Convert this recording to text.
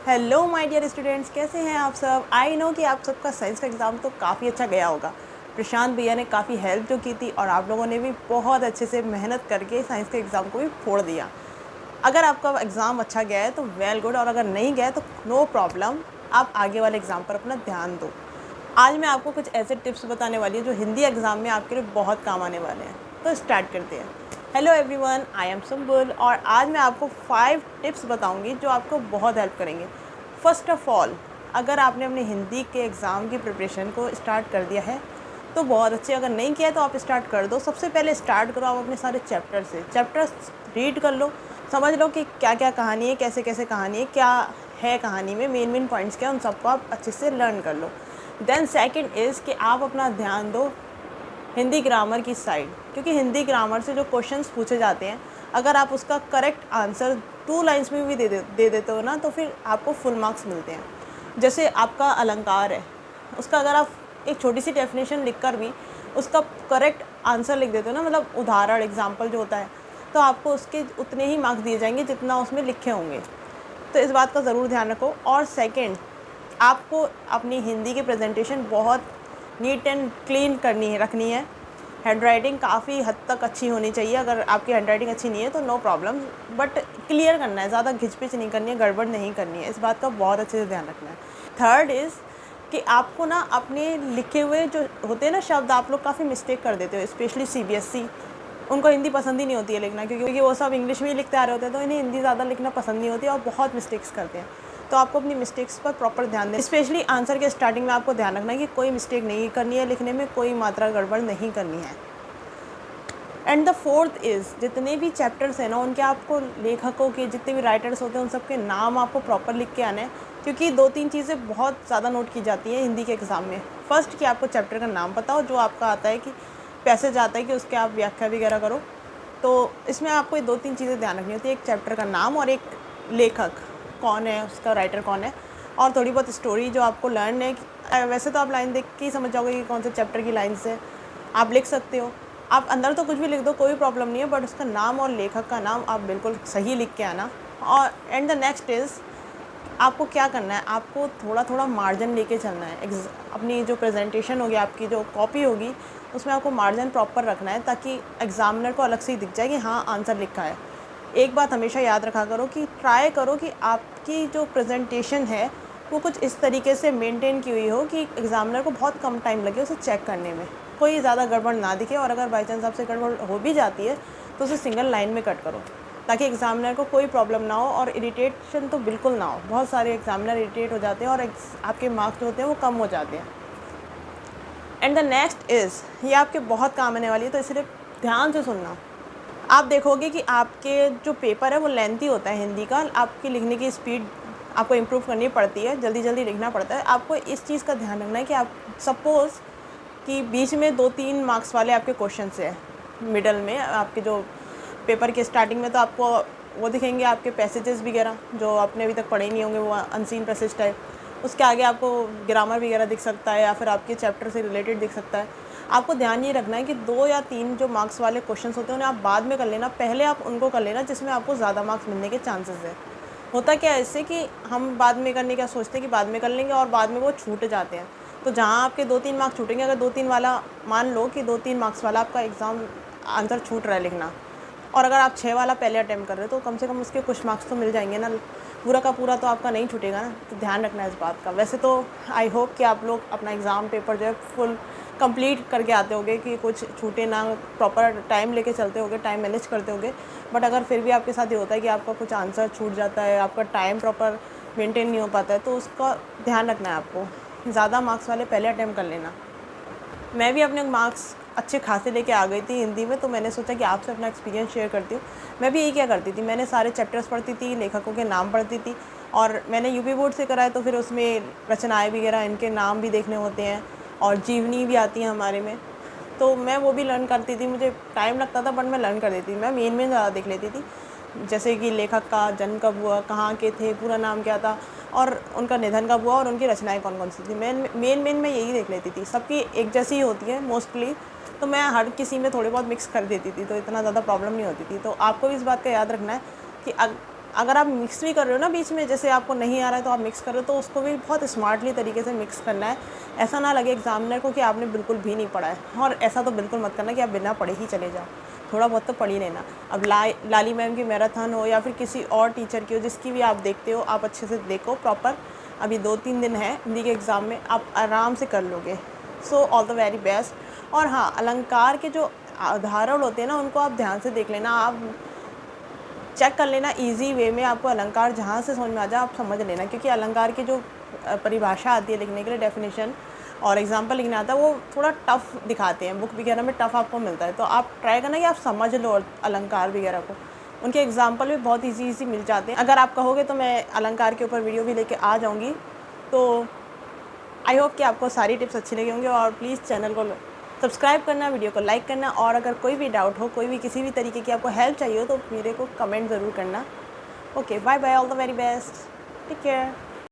Hello my dear students, कैसे हैं आप सब। आई नो कि आप सबका साइंस का एग्ज़ाम तो काफ़ी अच्छा गया होगा। प्रशांत भैया ने काफ़ी हेल्प जो की थी और आप लोगों ने भी बहुत अच्छे से मेहनत करके साइंस के एग्ज़ाम को भी फोड़ दिया। अगर आपका एग्ज़ाम अच्छा गया है तो वेल गुड, और अगर नहीं गया तो नो प्रॉब्लम, आप आगे वाले एग्ज़ाम पर अपना ध्यान दो। आज मैं आपको कुछ ऐसे टिप्स बताने वाली हूँ जो हिंदी एग्ज़ाम में आपके लिए बहुत काम आने वाले हैं। तो स्टार्ट करते हैं। Hello everyone, I am Sumbul और आज मैं आपको 5 टिप्स बताऊंगी जो आपको बहुत हेल्प करेंगे। फ़र्स्ट ऑफ़ ऑल, अगर आपने अपने हिंदी के एग्ज़ाम की प्रिपरेशन को स्टार्ट कर दिया है तो बहुत अच्छे, अगर नहीं किया तो आप स्टार्ट कर दो। सबसे पहले स्टार्ट करो आप अपने सारे चैप्टर से। चैप्टर्स रीड कर लो, समझ लो कि क्या क्या कहानी है, कैसे कैसे कहानी है, क्या है कहानी में, मेन मेन पॉइंट्स क्या, उन सबको आप अच्छे से लर्न कर लो। देन सेकंड इज़ कि आप अपना ध्यान दो हिंदी ग्रामर की साइड, क्योंकि हिंदी ग्रामर से जो क्वेश्चंस पूछे जाते हैं, अगर आप उसका करेक्ट आंसर 2 लाइन्स में भी दे देते हो ना, तो फिर आपको फुल मार्क्स मिलते हैं। जैसे आपका अलंकार है, उसका अगर आप एक छोटी सी डेफिनेशन लिख कर भी उसका करेक्ट आंसर लिख देते हो ना, मतलब उदाहरण एग्जाम्पल जो होता है, तो आपको उसके उतने ही मार्क्स दिए जाएंगे जितना उसमें लिखे होंगे। तो इस बात का ज़रूर ध्यान रखो। और सेकंड, आपको अपनी हिंदी की प्रेजेंटेशन बहुत नीट एंड क्लीन रखनी है। हैंडराइटिंग काफ़ी हद तक अच्छी होनी चाहिए। अगर आपकी हैंडराइटिंग अच्छी नहीं है तो नो प्रॉब्लम, बट क्लियर करना है, ज़्यादा घिचपिच नहीं करनी है, गड़बड़ नहीं करनी है। इस बात का बहुत अच्छे से ध्यान रखना है। थर्ड इज़ कि आपको ना अपने लिखे हुए जो होते हैं ना शब्द, आप लोग काफ़ी मिस्टेक कर देते हो, स्पेशली सीबीएसई। उनको हिंदी पसंद ही नहीं होती है लिखना, क्योंकि वो सब इंग्लिश में ही लिखते आ रहे होते हैं, तो इन्हें हिंदी ज़्यादा लिखना पसंद नहीं होती और बहुत मिस्टेक्स करते हैं। तो आपको अपनी मिस्टेक्स पर प्रॉपर ध्यान दें। स्पेशली आंसर के स्टार्टिंग में आपको ध्यान रखना है कि कोई मिस्टेक नहीं करनी है, लिखने में कोई मात्रा गड़बड़ नहीं करनी है। एंड द फोर्थ इज़, जितने भी चैप्टर्स हैं ना, उनके आपको लेखकों के, जितने भी राइटर्स होते हैं, उन सबके नाम आपको प्रॉपर लिख के आने हैं। क्योंकि 2-3 चीज़ें बहुत ज़्यादा नोट की जाती हैं हिंदी के एग्ज़ाम में। फर्स्ट, कि आपको चैप्टर का नाम पता हो, जो आपका आता है कि पैसेज आता है कि उसके आप व्याख्या वगैरह करो। तो इसमें आपको ये 2-3 चीज़ें ध्यान रखनी होती है, एक चैप्टर का नाम और एक लेखक कौन है, उसका राइटर कौन है, और थोड़ी बहुत स्टोरी जो आपको लर्न है। वैसे तो आप लाइन देख के ही समझ जाओगे कि कौन से चैप्टर की लाइन से आप लिख सकते हो। आप अंदर तो कुछ भी लिख दो, कोई प्रॉब्लम नहीं है, बट उसका नाम और लेखक का नाम आप बिल्कुल सही लिख के आना। और एंड द नेक्स्ट इज़, आपको क्या करना है, आपको थोड़ा थोड़ा मार्जिन लेके चलना है। अपनी जो प्रेजेंटेशन होगी, आपकी जो कॉपी होगी, उसमें आपको मार्जिन प्रॉपर रखना है, ताकि एग्जामिनर को अलग से ही दिख जाए कि हाँ आंसर लिखा है। एक बात हमेशा याद रखा करो कि ट्राई करो कि आपकी जो प्रेजेंटेशन है वो कुछ इस तरीके से मेंटेन की हुई हो कि एग्ज़ामिनर को बहुत कम टाइम लगे उसे चेक करने में, कोई ज़्यादा गड़बड़ ना दिखे। और अगर बाई चांस आपसे गड़बड़ हो भी जाती है तो उसे सिंगल लाइन में कट करो, ताकि एग्ज़ामिनर को कोई प्रॉब्लम ना हो और इरिटेशन तो बिल्कुल ना हो। बहुत सारे एग्ज़ामिनर इरिटेट हो जाते हैं और आपके मार्क्स जो होते हैं वो कम हो जाते हैं। एंड द नेक्स्ट इज़, ये आपके बहुत काम आने वाली है, तो इसलिए ध्यान से सुनना। आप देखोगे कि आपके जो पेपर है वो लेंथी होता है हिंदी का, आपकी लिखने की स्पीड आपको इम्प्रूव करनी पड़ती है, जल्दी जल्दी लिखना पड़ता है। आपको इस चीज़ का ध्यान रखना है कि आप सपोज़ कि बीच में 2-3 मार्क्स वाले आपके क्वेश्चन हैं, मिडल में आपके जो पेपर के स्टार्टिंग में तो आपको वो दिखेंगे आपके पैसेजेस वगैरह जो आपने अभी तक पढ़े ही नहीं होंगे, वो अनसीन पैसेज टाइप। उसके आगे आपको ग्रामर वगैरह दिख सकता है या फिर आपके चैप्टर से रिलेटेड दिख सकता है। आपको ध्यान ये रखना है कि 2 या 3 जो मार्क्स वाले क्वेश्चंस होते हैं उन्हें आप बाद में कर लेना, पहले आप उनको कर लेना जिसमें आपको ज़्यादा मार्क्स मिलने के चांसेस है। होता क्या है इससे कि हम बाद में करने का सोचते हैं कि बाद में कर लेंगे और बाद में वो छूट जाते हैं। तो जहाँ आपके 2-3 मार्क्स छूटेंगे, अगर 2-3 वाला, मान लो कि 2-3 मार्क्स वाला आपका एग्ज़ाम आंसर छूट रहा है लिखना, और अगर आप 6 वाला पहले अटैम्प्ट कर रहे हो तो कम से कम उसके कुछ मार्क्स तो मिल जाएंगे ना, पूरा का पूरा तो आपका नहीं छूटेगा ना। तो ध्यान रखना है इस बात का। वैसे तो आई होप कि आप लोग अपना एग्ज़ाम पेपर जो है फुल कंप्लीट करके आते होंगे, कि कुछ छूटे ना, प्रॉपर टाइम लेके चलते होंगे, टाइम मैनेज करते होंगे। बट अगर फिर भी आपके साथ ये होता है कि आपका कुछ आंसर छूट जाता है, आपका टाइम प्रॉपर मेंटेन नहीं हो पाता है, तो उसका ध्यान रखना है आपको। ज़्यादा मार्क्स वाले पहले अटैम्प्ट कर लेना। मैं भी अपने मार्क्स अच्छे खासे लेके आ गई थी हिंदी में, तो मैंने सोचा कि आपसे अपना एक्सपीरियंस शेयर करती हूँ। मैं भी यही क्या करती थी, मैंने सारे चैप्टर्स पढ़ती थी, लेखकों के नाम पढ़ती थी, और मैंने यूपी बोर्ड से करा है तो फिर उसमें रचनाएँ वगैरह इनके नाम भी देखने होते हैं, और जीवनी भी आती है हमारे में, तो मैं वो भी लर्न करती थी। मुझे टाइम लगता था बट मैं लर्न कर देती थी। मैं मेन ज़्यादा देख लेती थी, जैसे कि लेखक का जन्म कब हुआ, कहाँ के थे, पूरा नाम क्या था, और उनका निधन कब हुआ, और उनकी रचनाएं कौन कौन सी थी। मेन मैं यही देख लेती थी। सबकी एक जैसी ही होती है मोस्टली, तो मैं हर किसी में थोड़े बहुत मिक्स कर देती थी, तो इतना ज़्यादा प्रॉब्लम नहीं होती थी। तो आपको भी इस बात का याद रखना है कि अगर आप मिक्स भी कर रहे हो ना बीच में, जैसे आपको नहीं आ रहा है तो आप मिक्स कर रहे हो, तो उसको भी बहुत स्मार्टली तरीके से मिक्स करना है। ऐसा ना लगे एग्जामिनर को कि आपने बिल्कुल भी नहीं पढ़ा है। और ऐसा तो बिल्कुल मत करना कि आप बिना पढ़े ही चले जाओ, थोड़ा बहुत तो पढ़ ही लेना। अब लाली मैम की मैराथन हो या फिर किसी और टीचर की हो, जिसकी भी आप देखते हो, आप अच्छे से देखो प्रॉपर। अभी 2-3 दिन है हिंदी के एग्ज़ाम में, आप आराम से कर लोगे। So all the very best. और हाँ, अलंकार के जो उदाहरण होते हैं ना, उनको आप ध्यान से देख लेना, आप चेक कर लेना ईजी वे में। आपको अलंकार जहाँ से समझ में आ जाए आप समझ लेना, क्योंकि अलंकार की जो परिभाषा आती है लिखने के लिए, डेफिनेशन और एग्जाम्पल लिखना आता है, वो थोड़ा टफ़ दिखाते हैं, बुक वगैरह में टफ़ आपको मिलता है। तो आप ट्राई करना कि आप समझ लो अलंकार वगैरह को, उनके एग्जाम्पल भी बहुत ईजी मिल जाते हैं। अगर आप कहोगे तो मैं अलंकार के ऊपर वीडियो भी लेके आ जाऊँगी। तो आई होप कि आपको सारी टिप्स अच्छी लगी होंगी। और प्लीज़ चैनल को सब्सक्राइब करना, वीडियो को लाइक करना, और अगर कोई भी डाउट हो, कोई भी किसी भी तरीके की आपको हेल्प चाहिए हो, तो मेरे को कमेंट ज़रूर करना। Okay, bye bye, all the very best, take care.